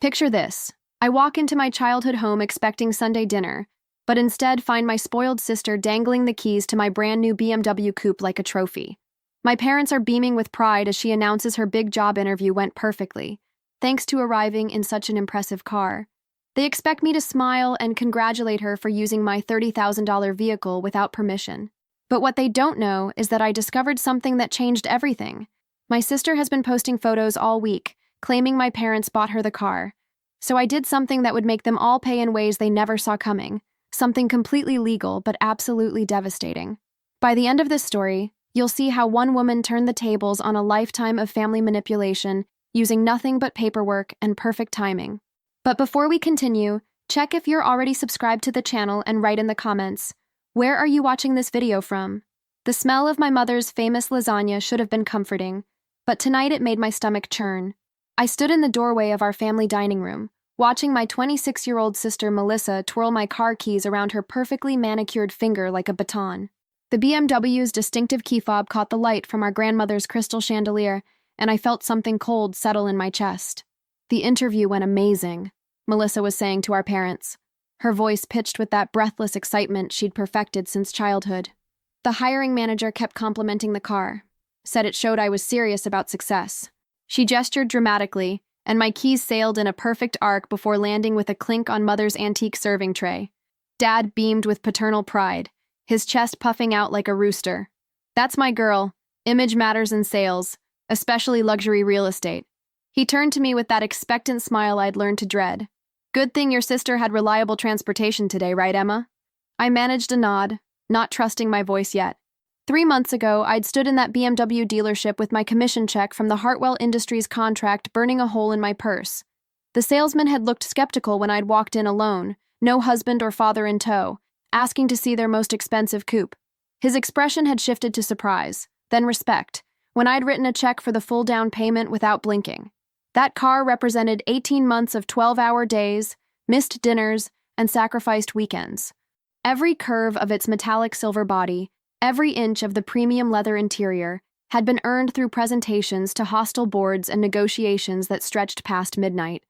Picture this. I walk into my childhood home expecting Sunday dinner, but instead find my spoiled sister dangling the keys to my brand new BMW Coupe like a trophy. My parents are beaming with pride as she announces her big job interview went perfectly, thanks to arriving in such an impressive car. They expect me to smile and congratulate her for using my $30,000 vehicle without permission. But what they don't know is that I discovered something that changed everything. My sister has been posting photos all week, claiming my parents bought her the car. So I did something that would make them all pay in ways they never saw coming, something completely legal but absolutely devastating. By the end of this story, you'll see how one woman turned the tables on a lifetime of family manipulation using nothing but paperwork and perfect timing. But before we continue, check if you're already subscribed to the channel and write in the comments, where are you watching this video from? The smell of my mother's famous lasagna should have been comforting, but tonight it made my stomach churn. I stood in the doorway of our family dining room, watching my 26-year-old sister Melissa twirl my car keys around her perfectly manicured finger like a baton. The BMW's distinctive key fob caught the light from our grandmother's crystal chandelier, and I felt something cold settle in my chest. The interview went amazing, Melissa was saying to our parents, her voice pitched with that breathless excitement she'd perfected since childhood. The hiring manager kept complimenting the car, said it showed I was serious about success. She gestured dramatically, and my keys sailed in a perfect arc before landing with a clink on Mother's antique serving tray. Dad beamed with paternal pride, his chest puffing out like a rooster. That's my girl. Image matters in sales, especially luxury real estate. He turned to me with that expectant smile I'd learned to dread. Good thing your sister had reliable transportation today, right, Emma? I managed a nod, not trusting my voice yet. 3 months ago, I'd stood in that BMW dealership with my commission check from the Hartwell Industries contract burning a hole in my purse. The salesman had looked skeptical when I'd walked in alone, no husband or father in tow, asking to see their most expensive coupe. His expression had shifted to surprise, then respect, when I'd written a check for the full down payment without blinking. That car represented 18 months of 12-hour days, missed dinners, and sacrificed weekends. Every curve of its metallic silver body, every inch of the premium leather interior, had been earned through presentations to hostile boards and negotiations that stretched past midnight.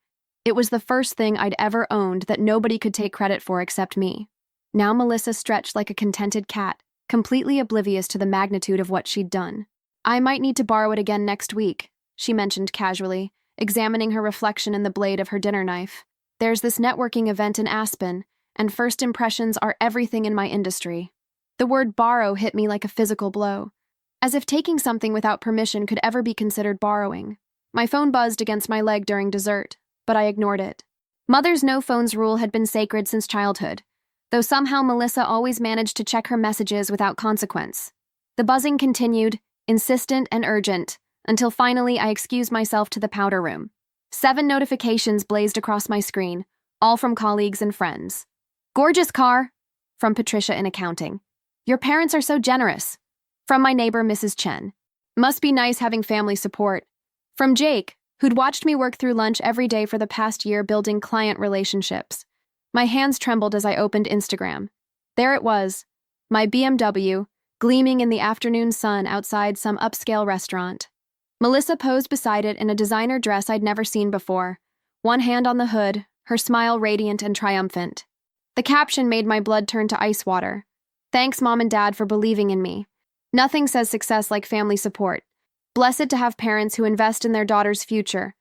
It was the first thing I'd ever owned that nobody could take credit for except me. Now Melissa stretched like a contented cat, completely oblivious to the magnitude of what she'd done. I might need to borrow it again next week, she mentioned casually, examining her reflection in the blade of her dinner knife. There's this networking event in Aspen, and first impressions are everything in my industry. The word borrow hit me like a physical blow, as if taking something without permission could ever be considered borrowing. My phone buzzed against my leg during dessert, but I ignored it. Mother's no-phones rule had been sacred since childhood, though somehow Melissa always managed to check her messages without consequence. The buzzing continued, insistent and urgent, until finally I excused myself to the powder room. 7 notifications blazed across my screen, all from colleagues and friends. Gorgeous car, from Patricia in accounting. Your parents are so generous, from my neighbor Mrs. Chen. Must be nice having family support, from Jake, who'd watched me work through lunch every day for the past year building client relationships. My hands trembled as I opened Instagram. There it was, my BMW, gleaming in the afternoon sun outside some upscale restaurant. Melissa posed beside it in a designer dress I'd never seen before, one hand on the hood, her smile radiant and triumphant. The caption made my blood turn to ice water. Thanks, Mom and Dad, for believing in me. Nothing says success like family support. Blessed to have parents who invest in their daughter's future.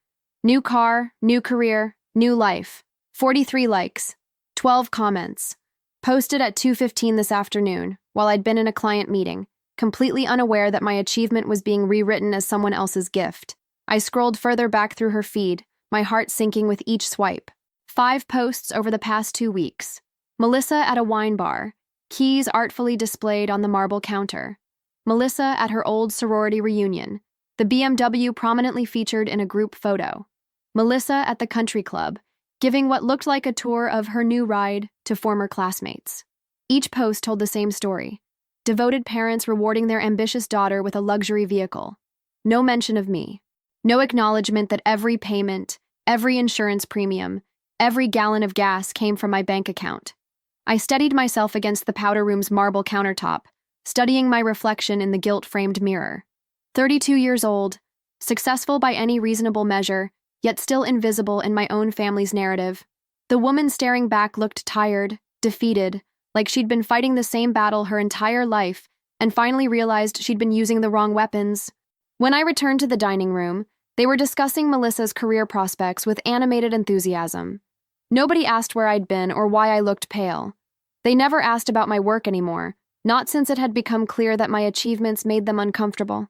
New car, new career, new life. 43 likes. 12 comments. Posted at 2:15 this afternoon, while I'd been in a client meeting, completely unaware that my achievement was being rewritten as someone else's gift. I scrolled further back through her feed, my heart sinking with each swipe. 5 posts over the past 2 weeks. Melissa at a wine bar, keys artfully displayed on the marble counter. Melissa at her old sorority reunion, the BMW prominently featured in a group photo. Melissa at the country club, giving what looked like a tour of her new ride to former classmates. Each post told the same story. Devoted parents rewarding their ambitious daughter with a luxury vehicle. No mention of me. No acknowledgement that every payment, every insurance premium, every gallon of gas came from my bank account. I steadied myself against the powder room's marble countertop, studying my reflection in the gilt-framed mirror. 32 years old, successful by any reasonable measure, yet still invisible in my own family's narrative. The woman staring back looked tired, defeated, like she'd been fighting the same battle her entire life and finally realized she'd been using the wrong weapons. When I returned to the dining room, they were discussing Melissa's career prospects with animated enthusiasm. Nobody asked where I'd been or why I looked pale. They never asked about my work anymore, not since it had become clear that my achievements made them uncomfortable.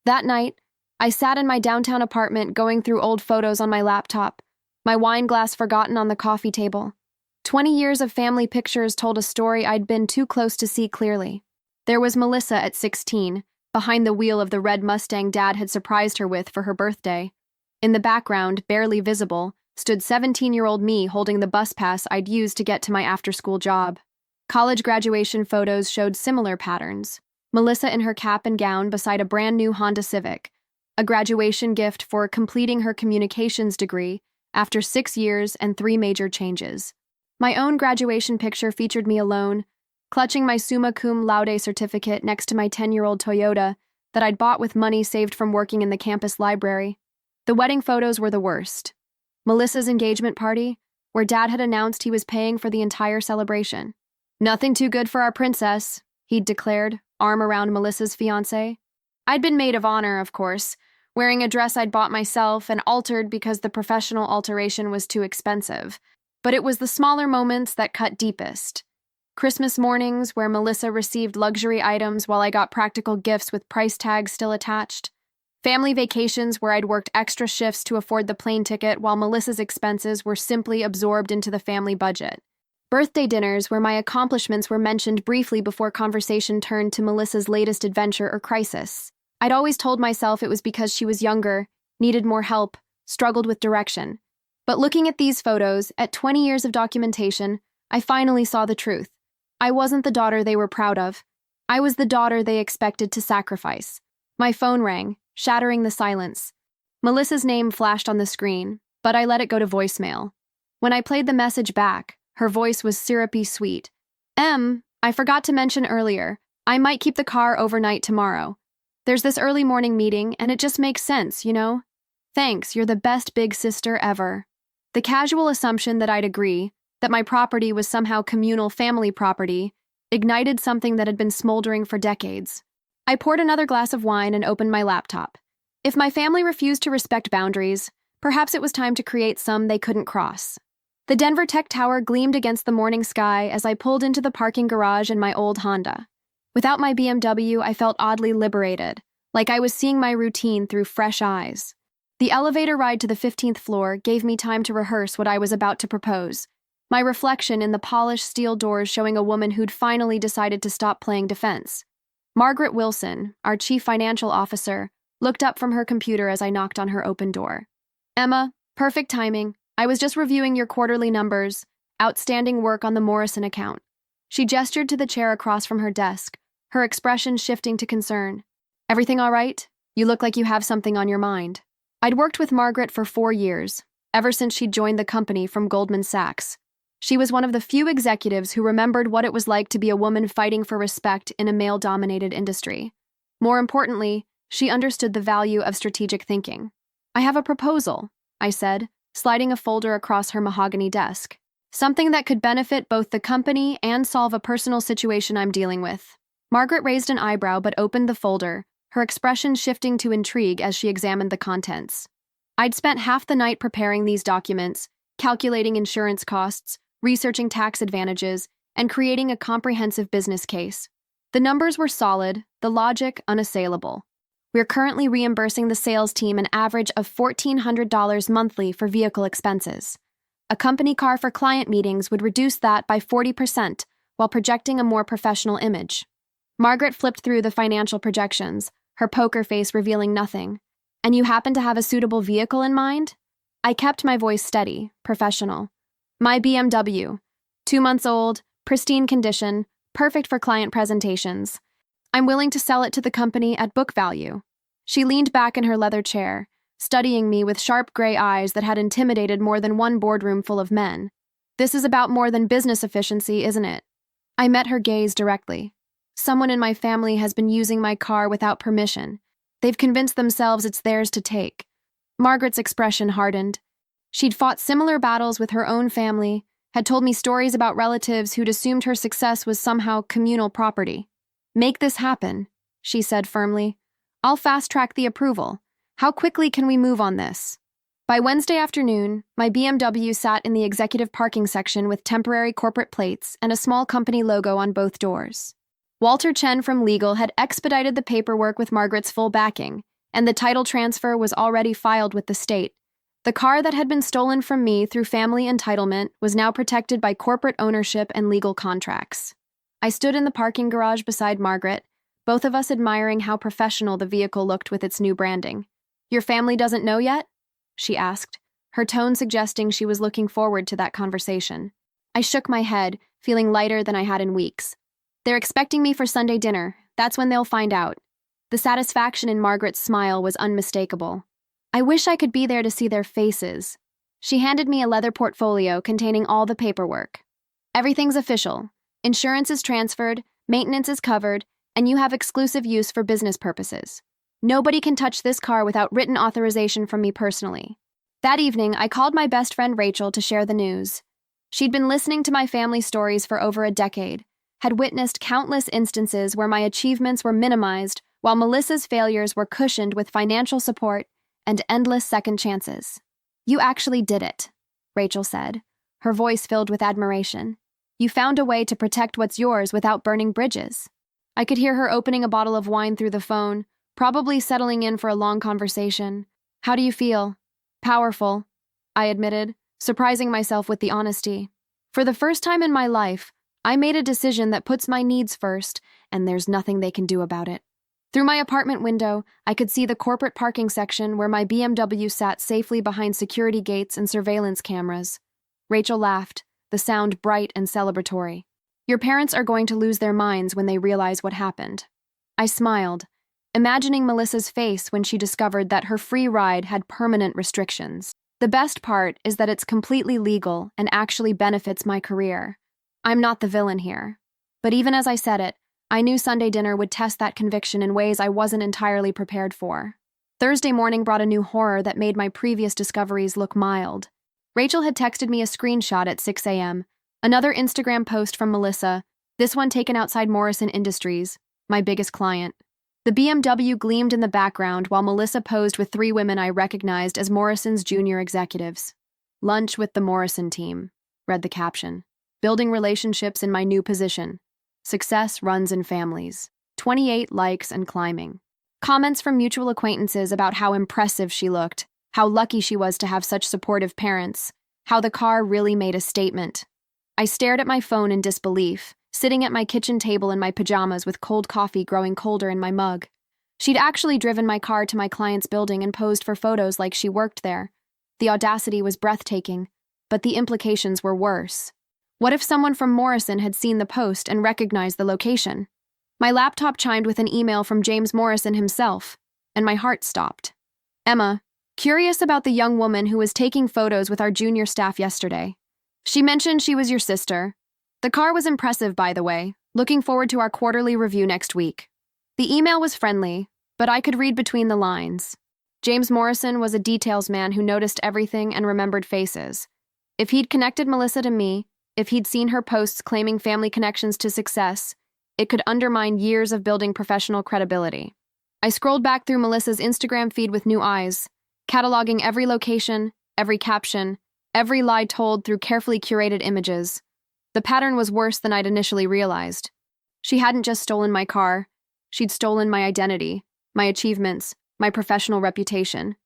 That night, I sat in my downtown apartment going through old photos on my laptop, my wine glass forgotten on the coffee table. 20 years of family pictures told a story I'd been too close to see clearly. There was Melissa at 16, behind the wheel of the red Mustang Dad had surprised her with for her birthday. In the background, barely visible, stood 17-year-old me holding the bus pass I'd used to get to my after-school job. College graduation photos showed similar patterns. Melissa in her cap and gown beside a brand-new Honda Civic, a graduation gift for completing her communications degree after 6 years and 3 major changes. My own graduation picture featured me alone, clutching my summa cum laude certificate next to my 10-year-old Toyota that I'd bought with money saved from working in the campus library. The wedding photos were the worst. Melissa's engagement party, where Dad had announced he was paying for the entire celebration. "Nothing too good for our princess," he'd declared, arm around Melissa's fiancé. I'd been maid of honor, of course, wearing a dress I'd bought myself and altered because the professional alteration was too expensive. But it was the smaller moments that cut deepest. Christmas mornings where Melissa received luxury items while I got practical gifts with price tags still attached. Family vacations where I'd worked extra shifts to afford the plane ticket while Melissa's expenses were simply absorbed into the family budget. Birthday dinners where my accomplishments were mentioned briefly before conversation turned to Melissa's latest adventure or crisis. I'd always told myself it was because she was younger, needed more help, struggled with direction. But looking at these photos, at 20 years of documentation, I finally saw the truth. I wasn't the daughter they were proud of. I was the daughter they expected to sacrifice. My phone rang, shattering the silence. Melissa's name flashed on the screen, but I let it go to voicemail. When I played the message back, her voice was syrupy sweet. I forgot to mention earlier, I might keep the car overnight tomorrow. There's this early morning meeting, and it just makes sense, you know? Thanks, you're the best big sister ever." The casual assumption that I'd agree, that my property was somehow communal family property, ignited something that had been smoldering for decades. I poured another glass of wine and opened my laptop. If my family refused to respect boundaries, perhaps it was time to create some they couldn't cross. The Denver Tech Tower gleamed against the morning sky as I pulled into the parking garage in my old Honda. Without my BMW, I felt oddly liberated, like I was seeing my routine through fresh eyes. The elevator ride to the 15th floor gave me time to rehearse what I was about to propose, my reflection in the polished steel doors showing a woman who'd finally decided to stop playing defense. Margaret Wilson, our chief financial officer, looked up from her computer as I knocked on her open door. "Emma, perfect timing. I was just reviewing your quarterly numbers. Outstanding work on the Morrison account." She gestured to the chair across from her desk, her expression shifting to concern. "Everything all right? You look like you have something on your mind." I'd worked with Margaret for 4 years, ever since she'd joined the company from Goldman Sachs. She was one of the few executives who remembered what it was like to be a woman fighting for respect in a male-dominated industry. More importantly, she understood the value of strategic thinking. "I have a proposal," I said, sliding a folder across her mahogany desk. "Something that could benefit both the company and solve a personal situation I'm dealing with." Margaret raised an eyebrow but opened the folder, her expression shifting to intrigue as she examined the contents. I'd spent half the night preparing these documents, calculating insurance costs, researching tax advantages, and creating a comprehensive business case. The numbers were solid, the logic unassailable. We're currently reimbursing the sales team an average of $1,400 monthly for vehicle expenses. A company car for client meetings would reduce that by 40% while projecting a more professional image. Margaret flipped through the financial projections, her poker face revealing nothing. "And you happen to have a suitable vehicle in mind?" I kept my voice steady, professional. "My BMW. 2 months old, pristine condition, perfect for client presentations. I'm willing to sell it to the company at book value." She leaned back in her leather chair, studying me with sharp gray eyes that had intimidated more than one boardroom full of men. "This is about more than business efficiency, isn't it?" I met her gaze directly. "Someone in my family has been using my car without permission. They've convinced themselves it's theirs to take. Margaret's expression hardened. She'd fought similar battles with her own family, had told me stories about relatives who'd assumed her success was somehow communal property. "Make this happen," she said firmly. "I'll fast-track the approval. How quickly can we move on this?" By Wednesday afternoon, my BMW sat in the executive parking section with temporary corporate plates and a small company logo on both doors. Walter Chen from legal had expedited the paperwork with Margaret's full backing, and the title transfer was already filed with the state. The car that had been stolen from me through family entitlement was now protected by corporate ownership and legal contracts. I stood in the parking garage beside Margaret, both of us admiring how professional the vehicle looked with its new branding. "Your family doesn't know yet?" she asked, her tone suggesting she was looking forward to that conversation. I shook my head, feeling lighter than I had in weeks. "They're expecting me for Sunday dinner. That's when they'll find out." The satisfaction in Margaret's smile was unmistakable. I wish I could be there to see their faces. She handed me a leather portfolio containing all the paperwork. "Everything's official. Insurance is transferred, maintenance is covered, and you have exclusive use for business purposes. Nobody can touch this car without written authorization from me personally." That evening, I called my best friend Rachel to share the news. She'd been listening to my family stories for over a decade, had witnessed countless instances where my achievements were minimized while Melissa's failures were cushioned with financial support and endless second chances. "You actually did it," Rachel said, her voice filled with admiration. "You found a way to protect what's yours without burning bridges." I could hear her opening a bottle of wine through the phone, probably settling in for a long conversation. "How do you feel?" "Powerful," I admitted, surprising myself with the honesty. "For the first time in my life, I made a decision that puts my needs first, and there's nothing they can do about it." Through my apartment window, I could see the corporate parking section where my BMW sat safely behind security gates and surveillance cameras. Rachel laughed, the sound bright and celebratory. "Your parents are going to lose their minds when they realize what happened." I smiled, imagining Melissa's face when she discovered that her free ride had permanent restrictions. The best part is that it's completely legal and actually benefits my career. I'm not the villain here. But even as I said it, I knew Sunday dinner would test that conviction in ways I wasn't entirely prepared for. Thursday morning brought a new horror that made my previous discoveries look mild. Rachel had texted me a screenshot at 6 a.m., another Instagram post from Melissa, this one taken outside Morrison Industries, my biggest client. The BMW gleamed in the background while Melissa posed with 3 women I recognized as Morrison's junior executives. "Lunch with the Morrison team," read the caption. "Building relationships in my new position. Success runs in families." 28 likes and climbing. Comments from mutual acquaintances about how impressive she looked, how lucky she was to have such supportive parents, how the car really made a statement. I stared at my phone in disbelief, sitting at my kitchen table in my pajamas with cold coffee growing colder in my mug. She'd actually driven my car to my client's building and posed for photos like she worked there. The audacity was breathtaking, but the implications were worse. What if someone from Morrison had seen the post and recognized the location? My laptop chimed with an email from James Morrison himself, and my heart stopped. "Emma, curious about the young woman who was taking photos with our junior staff yesterday. She mentioned she was your sister. The car was impressive, by the way. Looking forward to our quarterly review next week." The email was friendly, but I could read between the lines. James Morrison was a details man who noticed everything and remembered faces. If he'd connected Melissa to me, if he'd seen her posts claiming family connections to success, it could undermine years of building professional credibility. I scrolled back through Melissa's Instagram feed with new eyes, cataloging every location, every caption, every lie told through carefully curated images. The pattern was worse than I'd initially realized. She hadn't just stolen my car, she'd stolen my identity, my achievements, my professional reputation.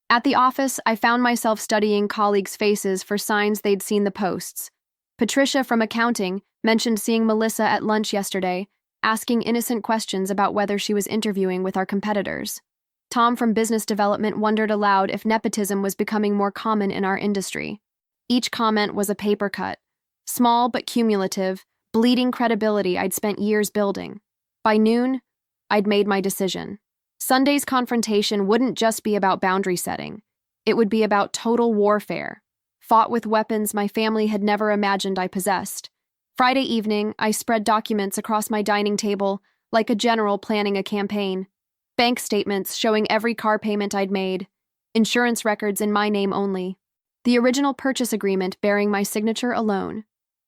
At the office, I found myself studying colleagues' faces for signs they'd seen the posts. Patricia from accounting mentioned seeing Melissa at lunch yesterday, asking innocent questions about whether she was interviewing with our competitors. Tom from business development wondered aloud if nepotism was becoming more common in our industry. Each comment was a paper cut, small but cumulative, bleeding credibility I'd spent years building. By noon, I'd made my decision. Sunday's confrontation wouldn't just be about boundary setting. It would be about total warfare, fought with weapons my family had never imagined I possessed. Friday evening, I spread documents across my dining table like a general planning a campaign. Bank statements showing every car payment I'd made, insurance records in my name only, the original purchase agreement bearing my signature alone,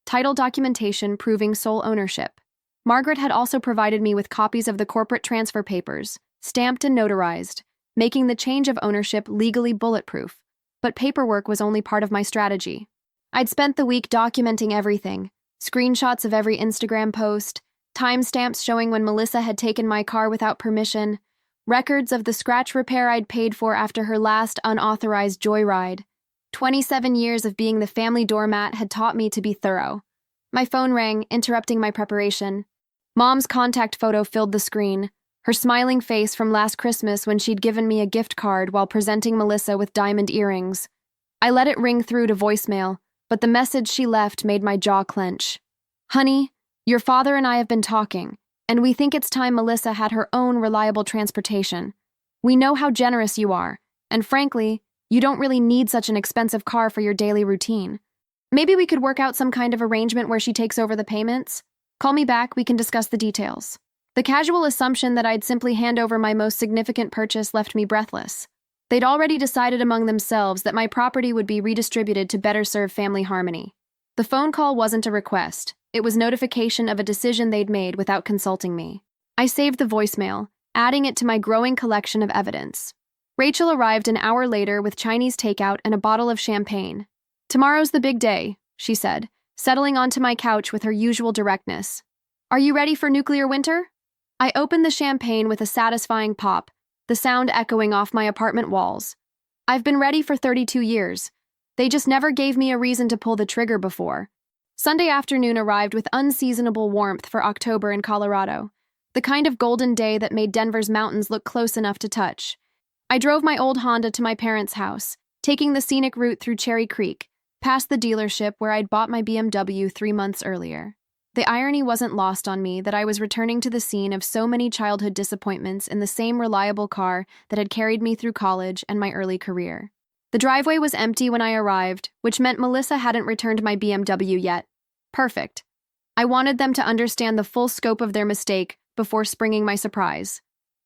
title documentation proving sole ownership. Margaret had also provided me with copies of the corporate transfer papers, stamped and notarized, making the change of ownership legally bulletproof. But paperwork was only part of my strategy. I'd spent the week documenting everything, screenshots of every Instagram post, timestamps showing when Melissa had taken my car without permission, records of the scratch repair I'd paid for after her last unauthorized joyride. 27 years of being the family doormat had taught me to be thorough. My phone rang, interrupting my preparation. Mom's contact photo filled the screen, her smiling face from last Christmas when she'd given me a gift card while presenting Melissa with diamond earrings. I let it ring through to voicemail, but the message she left made my jaw clench. Honey, your father and I have been talking, and we think it's time Melissa had her own reliable transportation. We know how generous you are, and frankly, you don't really need such an expensive car for your daily routine. Maybe we could work out some kind of arrangement where she takes over the payments? Call me back, we can discuss the details. The casual assumption that I'd simply hand over my most significant purchase left me breathless. They'd already decided among themselves that my property would be redistributed to better serve family harmony. The phone call wasn't a request. It was notification of a decision they'd made without consulting me. I saved the voicemail, adding it to my growing collection of evidence. Rachel arrived an hour later with Chinese takeout and a bottle of champagne. Tomorrow's the big day, she said, settling onto my couch with her usual directness. Are you ready for nuclear winter? I opened the champagne with a satisfying pop, the sound echoing off my apartment walls. I've been ready for 32 years. They just never gave me a reason to pull the trigger before. Sunday afternoon arrived with unseasonable warmth for October in Colorado, the kind of golden day that made Denver's mountains look close enough to touch. I drove my old Honda to my parents' house, taking the scenic route through Cherry Creek, past the dealership where I'd bought my BMW 3 months earlier. The irony wasn't lost on me that I was returning to the scene of so many childhood disappointments in the same reliable car that had carried me through college and my early career. The driveway was empty when I arrived, which meant Melissa hadn't returned my BMW yet. Perfect. I wanted them to understand the full scope of their mistake before springing my surprise.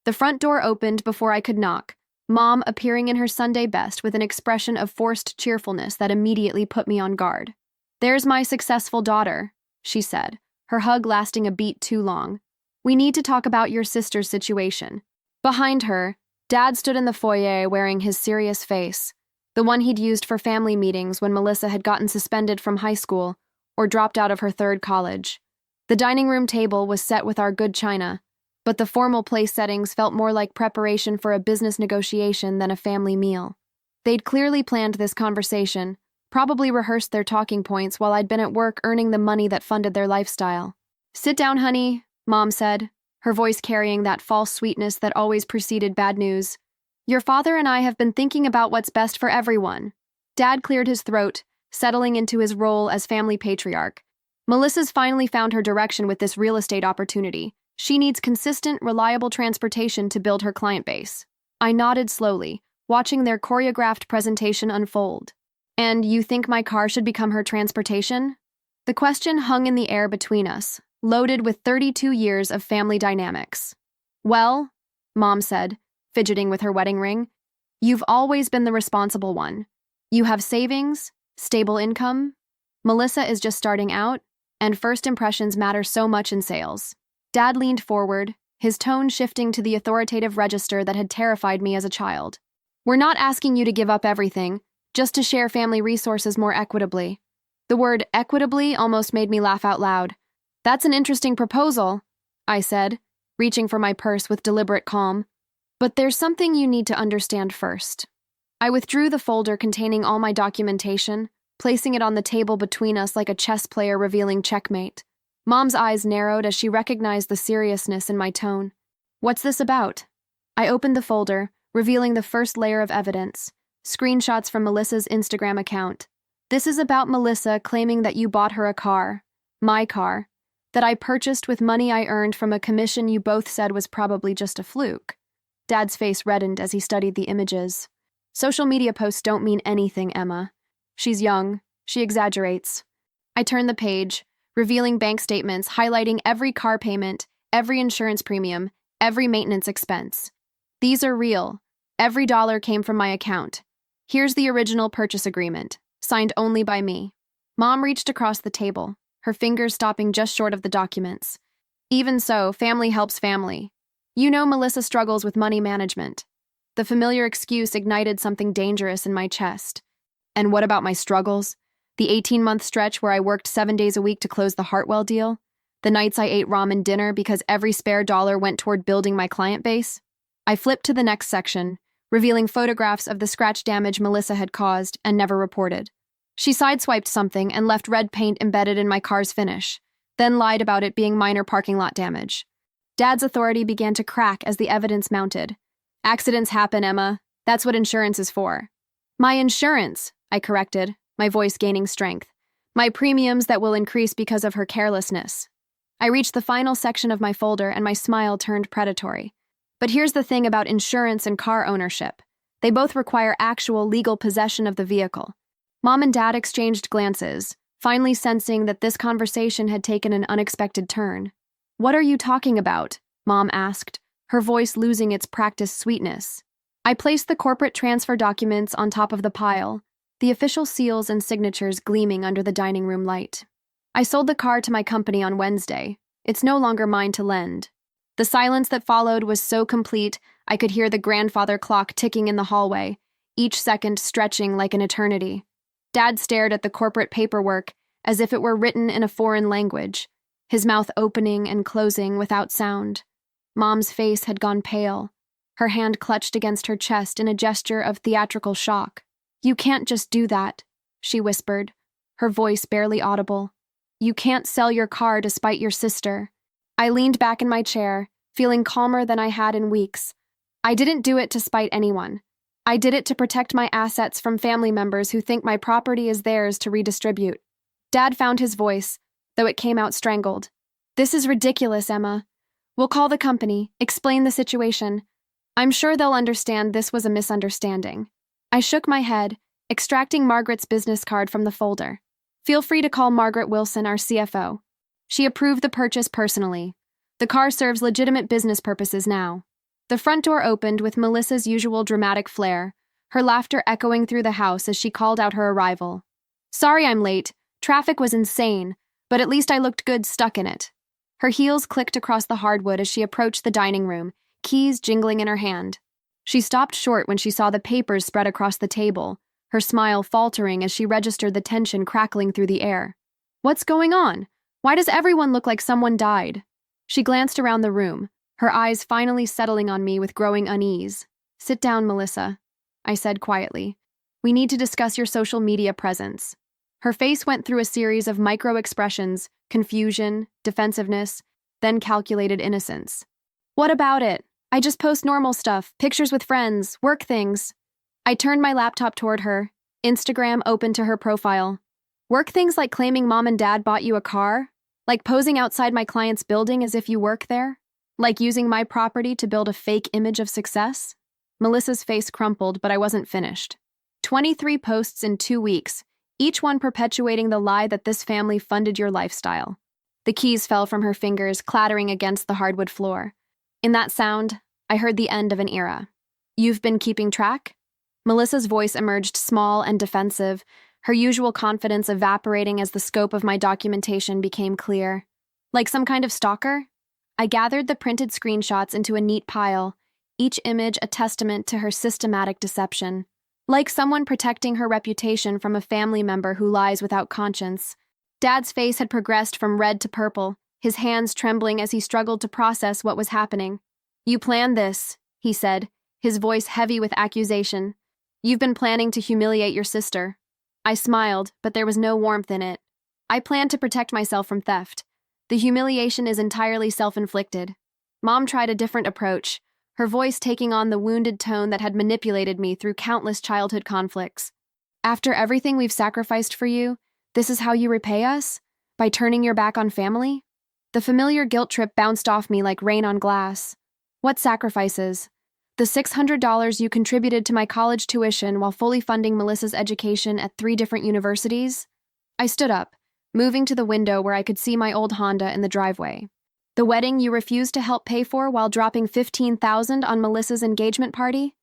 The front door opened before I could knock, Mom appearing in her Sunday best with an expression of forced cheerfulness that immediately put me on guard. There's my successful daughter, she said, her hug lasting a beat too long. We need to talk about your sister's situation. Behind her, Dad stood in the foyer wearing his serious face, the one he'd used for family meetings when Melissa had gotten suspended from high school or dropped out of her third college. The dining room table was set with our good china, but the formal place settings felt more like preparation for a business negotiation than a family meal. They'd clearly planned this conversation, probably rehearsed their talking points while I'd been at work earning the money that funded their lifestyle. Sit down, honey, Mom said, her voice carrying that false sweetness that always preceded bad news. Your father and I have been thinking about what's best for everyone. Dad cleared his throat, settling into his role as family patriarch. Melissa's finally found her direction with this real estate opportunity. She needs consistent, reliable transportation to build her client base. I nodded slowly, watching their choreographed presentation unfold. And you think my car should become her transportation? The question hung in the air between us, loaded with 32 years of family dynamics. Well, Mom said, fidgeting with her wedding ring, you've always been the responsible one. You have savings, stable income. Melissa is just starting out, and first impressions matter so much in sales. Dad leaned forward, his tone shifting to the authoritative register that had terrified me as a child. We're not asking you to give up everything, just to share family resources more equitably. The word equitably almost made me laugh out loud. That's an interesting proposal, I said, reaching for my purse with deliberate calm. But there's something you need to understand first. I withdrew the folder containing all my documentation, placing it on the table between us like a chess player revealing checkmate. Mom's eyes narrowed as she recognized the seriousness in my tone. What's this about? I opened the folder, revealing the first layer of evidence. Screenshots from Melissa's Instagram account. This is about Melissa claiming that you bought her a car, my car, that I purchased with money I earned from a commission you both said was probably just a fluke. Dad's face reddened as he studied the images. Social media posts don't mean anything, Emma. She's young. She exaggerates. I turned the page, revealing bank statements highlighting every car payment, every insurance premium, every maintenance expense. These are real. Every dollar came from my account. Here's the original purchase agreement, signed only by me. Mom reached across the table, her fingers stopping just short of the documents. Even so, family helps family. You know Melissa struggles with money management. The familiar excuse ignited something dangerous in my chest. And what about my struggles? The 18-month stretch where I worked 7 days a week to close the Hartwell deal? The nights I ate ramen dinner because every spare dollar went toward building my client base? I flipped to the next section, revealing photographs of the scratch damage Melissa had caused and never reported. She sideswiped something and left red paint embedded in my car's finish, then lied about it being minor parking lot damage. Dad's authority began to crack as the evidence mounted. Accidents happen, Emma. That's what insurance is for. My insurance, I corrected, my voice gaining strength. My premiums that will increase because of her carelessness. I reached the final section of my folder and my smile turned predatory. But here's the thing about insurance and car ownership. They both require actual legal possession of the vehicle. Mom and Dad exchanged glances, finally sensing that this conversation had taken an unexpected turn. What are you talking about? Mom asked, her voice losing its practiced sweetness. I placed the corporate transfer documents on top of the pile, the official seals and signatures gleaming under the dining room light. I sold the car to my company on Wednesday. It's no longer mine to lend. The silence that followed was so complete, I could hear the grandfather clock ticking in the hallway, each second stretching like an eternity. Dad stared at the corporate paperwork as if it were written in a foreign language, his mouth opening and closing without sound. Mom's face had gone pale, her hand clutched against her chest in a gesture of theatrical shock. You can't just do that, she whispered, her voice barely audible. You can't sell your car to spite your sister. I leaned back in my chair, feeling calmer than I had in weeks. I didn't do it to spite anyone. I did it to protect my assets from family members who think my property is theirs to redistribute. Dad found his voice, though it came out strangled. This is ridiculous, Emma. We'll call the company, explain the situation. I'm sure they'll understand this was a misunderstanding. I shook my head, extracting Margaret's business card from the folder. Feel free to call Margaret Wilson, our CFO. She approved the purchase personally. The car serves legitimate business purposes now. The front door opened with Melissa's usual dramatic flair, her laughter echoing through the house as she called out her arrival. Sorry I'm late. Traffic was insane, but at least I looked good stuck in it. Her heels clicked across the hardwood as she approached the dining room, keys jingling in her hand. She stopped short when she saw the papers spread across the table, her smile faltering as she registered the tension crackling through the air. What's going on? Why does everyone look like someone died? She glanced around the room, her eyes finally settling on me with growing unease. Sit down, Melissa, I said quietly. We need to discuss your social media presence. Her face went through a series of micro-expressions, confusion, defensiveness, then calculated innocence. What about it? I just post normal stuff, pictures with friends, work things. I turned my laptop toward her, Instagram open to her profile. Work things like claiming Mom and Dad bought you a car? Like posing outside my client's building as if you work there? Like using my property to build a fake image of success? Melissa's face crumpled, but I wasn't finished. 23 posts in 2 weeks, each one perpetuating the lie that this family funded your lifestyle. The keys fell from her fingers, clattering against the hardwood floor. In that sound, I heard the end of an era. You've been keeping track? Melissa's voice emerged small and defensive, her usual confidence evaporating as the scope of my documentation became clear. Like some kind of stalker? I gathered the printed screenshots into a neat pile, each image a testament to her systematic deception. Like someone protecting her reputation from a family member who lies without conscience. Dad's face had progressed from red to purple, his hands trembling as he struggled to process what was happening. You planned this, he said, his voice heavy with accusation. You've been planning to humiliate your sister. I smiled, but there was no warmth in it. I planned to protect myself from theft. The humiliation is entirely self-inflicted. Mom tried a different approach, her voice taking on the wounded tone that had manipulated me through countless childhood conflicts. After everything we've sacrificed for you, this is how you repay us? By turning your back on family? The familiar guilt trip bounced off me like rain on glass. What sacrifices? The $600 you contributed to my college tuition while fully funding Melissa's education at 3 different universities? I stood up, moving to the window where I could see my old Honda in the driveway. The wedding you refused to help pay for while dropping $15,000 on Melissa's engagement party?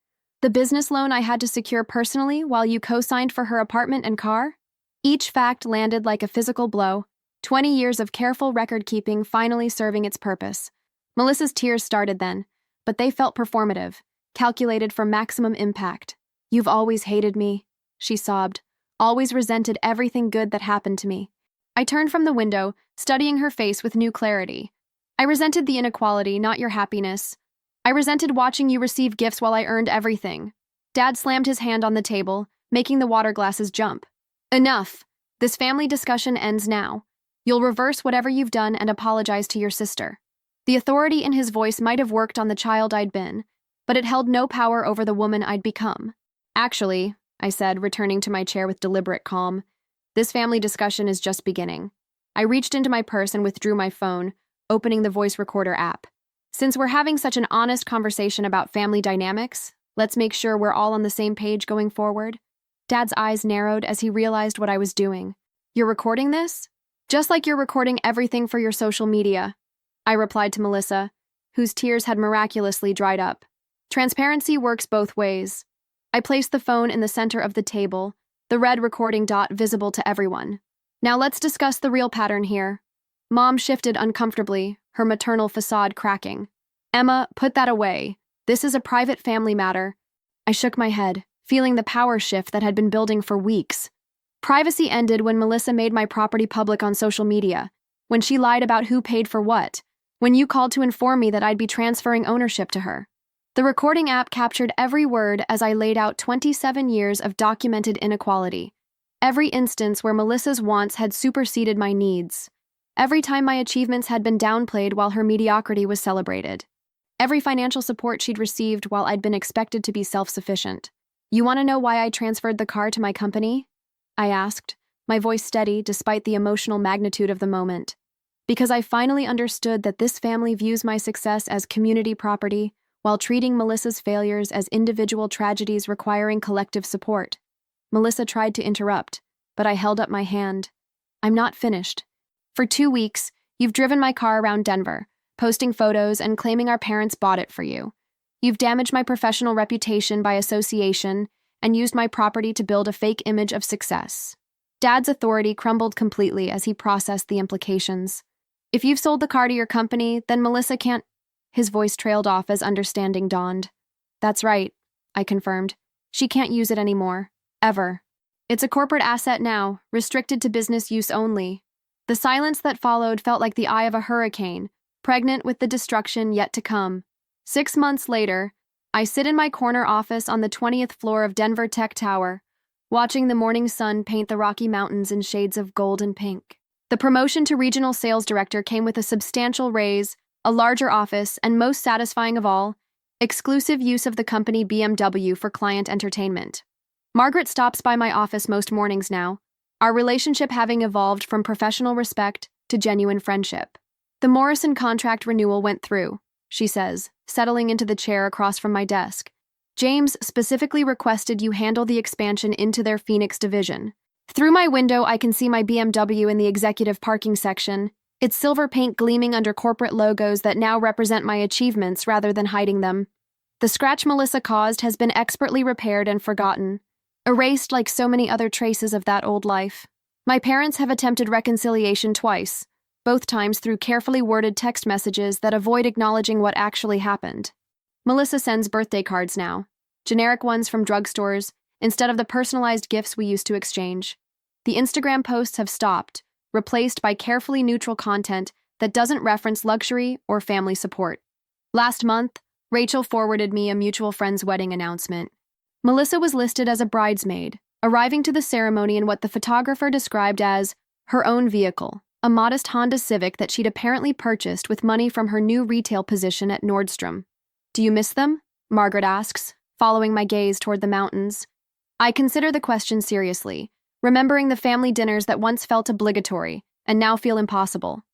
The business loan I had to secure personally while you co-signed for her apartment and car? Each fact landed like a physical blow, 20 years of careful record-keeping finally serving its purpose. Melissa's tears started then, but they felt performative, calculated for maximum impact. "You've always hated me," she sobbed, "always resented everything good that happened to me." I turned from the window, studying her face with new clarity. "I resented the inequality, not your happiness. I resented watching you receive gifts while I earned everything." Dad slammed his hand on the table, making the water glasses jump. "Enough. This family discussion ends now. You'll reverse whatever you've done and apologize to your sister." The authority in his voice might have worked on the child I'd been, but it held no power over the woman I'd become. "Actually," I said, returning to my chair with deliberate calm, "this family discussion is just beginning." I reached into my purse and withdrew my phone, opening the voice recorder app. "Since we're having such an honest conversation about family dynamics, let's make sure we're all on the same page going forward." Dad's eyes narrowed as he realized what I was doing. "You're recording this? Just like you're recording everything for your social media," I replied to Melissa, whose tears had miraculously dried up. "Transparency works both ways." I placed the phone in the center of the table, the red recording dot visible to everyone. "Now let's discuss the real pattern here." Mom shifted uncomfortably, her maternal facade cracking. "Emma, put that away. This is a private family matter." I shook my head, feeling the power shift that had been building for weeks. Privacy ended when Melissa made my property public on social media, when she lied about who paid for what, when you called to inform me that I'd be transferring ownership to her. The recording app captured every word as I laid out 27 years of documented inequality. Every instance where Melissa's wants had superseded my needs. Every time my achievements had been downplayed while her mediocrity was celebrated. Every financial support she'd received while I'd been expected to be self-sufficient. "You want to know why I transferred the car to my company?" I asked, my voice steady despite the emotional magnitude of the moment. "Because I finally understood that this family views my success as community property, while treating Melissa's failures as individual tragedies requiring collective support." Melissa tried to interrupt, but I held up my hand. "I'm not finished. For 2 weeks, you've driven my car around Denver, posting photos and claiming our parents bought it for you. You've damaged my professional reputation by association and used my property to build a fake image of success." Dad's authority crumbled completely as he processed the implications. "If you've sold the car to your company, then Melissa can't—" His voice trailed off as understanding dawned. "That's right," I confirmed. "She can't use it anymore. Ever. It's a corporate asset now, restricted to business use only." The silence that followed felt like the eye of a hurricane, pregnant with the destruction yet to come. 6 months later, I sit in my corner office on the 20th floor of Denver Tech Tower, watching the morning sun paint the Rocky Mountains in shades of gold and pink. The promotion to regional sales director came with a substantial raise, a larger office, and most satisfying of all, exclusive use of the company BMW for client entertainment. Margaret stops by my office most mornings now, our relationship having evolved from professional respect to genuine friendship. "The Morrison contract renewal went through," she says, settling into the chair across from my desk. "James specifically requested you handle the expansion into their Phoenix division." Through my window, I can see my BMW in the executive parking section, its silver paint gleaming under corporate logos that now represent my achievements rather than hiding them. The scratch Melissa caused has been expertly repaired and forgotten, erased like so many other traces of that old life. My parents have attempted reconciliation twice, both times through carefully worded text messages that avoid acknowledging what actually happened. Melissa sends birthday cards now, generic ones from drugstores, instead of the personalized gifts we used to exchange. The Instagram posts have stopped, replaced by carefully neutral content that doesn't reference luxury or family support. Last month, Rachel forwarded me a mutual friend's wedding announcement. Melissa was listed as a bridesmaid, arriving to the ceremony in what the photographer described as her own vehicle, a modest Honda Civic that she'd apparently purchased with money from her new retail position at Nordstrom. "Do you miss them?" Margaret asks, following my gaze toward the mountains. I consider the question seriously, remembering the family dinners that once felt obligatory and now feel impossible.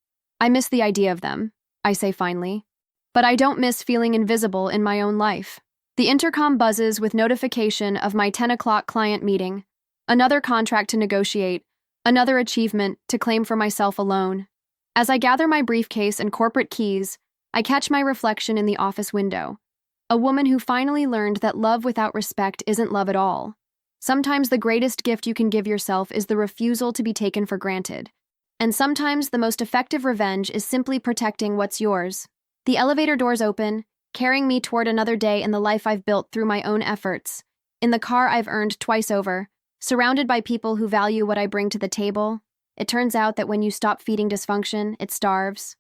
"I miss the idea of them," I say finally. But I don't miss feeling invisible in my own life. The intercom buzzes with notification of my 10 o'clock client meeting, another contract to negotiate, another achievement to claim for myself alone. As I gather my briefcase and corporate keys, I catch my reflection in the office window. A woman who finally learned that love without respect isn't love at all. Sometimes the greatest gift you can give yourself is the refusal to be taken for granted. And sometimes the most effective revenge is simply protecting what's yours. The elevator doors open, carrying me toward another day in the life I've built through my own efforts. In the car I've earned twice over, surrounded by people who value what I bring to the table. It turns out that when you stop feeding dysfunction, it starves.